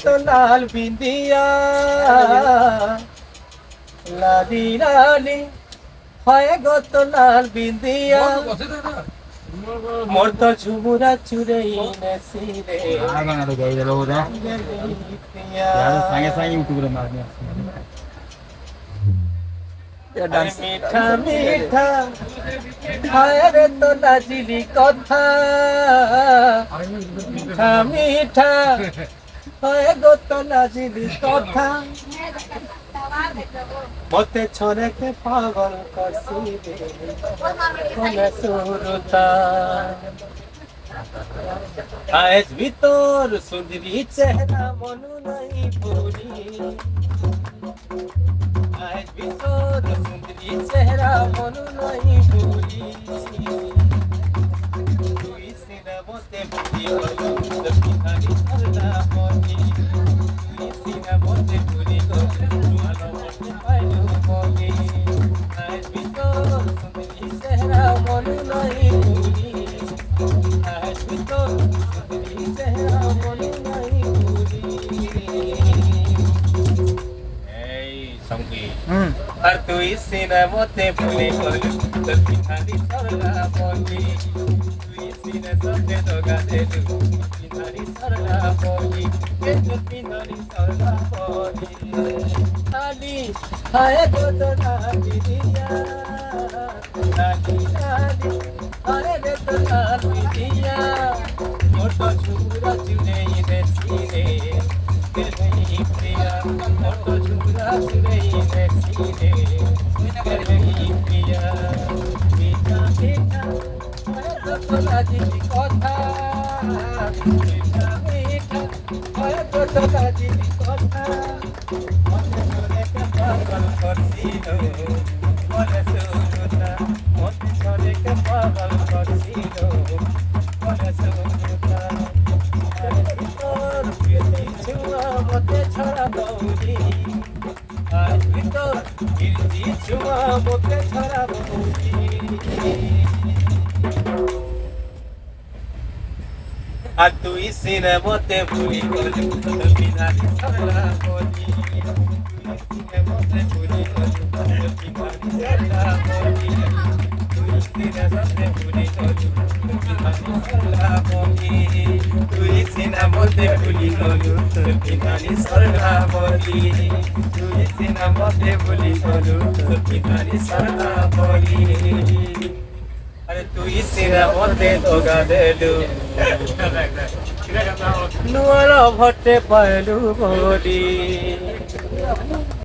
গত লাল বিন্দিয়া লালি লালি হয় গত লাল বিন্দিয়া মোর তো ঝুমুরা চুরে নেছিরে মিঠা মিঠা হয় রে তো লাজিলি কথা মিঠা মিঠা হয় গত লাজিলি কথা মতে ছড়েকে পাগল করছি রে কোনে সুরতা আজ ভিতর সুন্দরী চেহারা মনু নাই পুরি আজ ভিতর সুন্দরী চেহারা মনু নাই পুরি তুই সিনেমতে ভুলি হলো দক্ষিণারি সরলা মনি তুই সিনেমতে ভুলি হলো ভালোবাসতে পাইলো মনি আজ ভিতর সুন্দরী চেহারা মনু নাই পুরি আজ ভিতর সুন্দরী চেহারা মনু নাই পুরি এই সঙ্গীত আর তুই সিনেমতে ভুলি হলো দক্ষিণারি সরলা মনি তুই সিনেমতে দোগা দেলু দক্ষিণারি সরলা মনি এ দক্ষিণারি সরলা মনি আলি হায় গত লালি দিয়া লালি লালি হায় রে তো লালি দিয়া মোট ঝুমুরা চুরে নেছিরে তেরই প্রিয়া মোট ঝুমুরা চুরে নেছিরে তেরই প্রিয়া মিঠা মিঠা হায় গত লাজিলি কথা মিঠা মিঠা হায় গত লাজিলি কথা মনে মনে পাগল করছিল মনে সুরতা মনে মনে পাগল করছিল মনে সুরতা আরে ভিতর প্রীতি ছোঁয়া মতে ছড়া বৌরি আজ ভিতর প্রীতি ছোঁয়া মতে ছড়া বৌরি আর তুই সিনেমতে ভুলি গলি দক্ষিণারি সরলা মনি তুই সিনেমতে ভুলি গলি দক্ষিণারি সরলা মনি তুই সিনেমতে ভুলি গলি দক্ষিণারি সরলা মনি তুই সিনেমতে ভুলি গলি দক্ষিণারি সরলা মনি তুই সিনেমতে ভুলি গলি দক্ষিণারি সরলা মনি আরে তুই সিনেমতে দোগা দেলু নুয়ার ভট্টে পাইলু বলি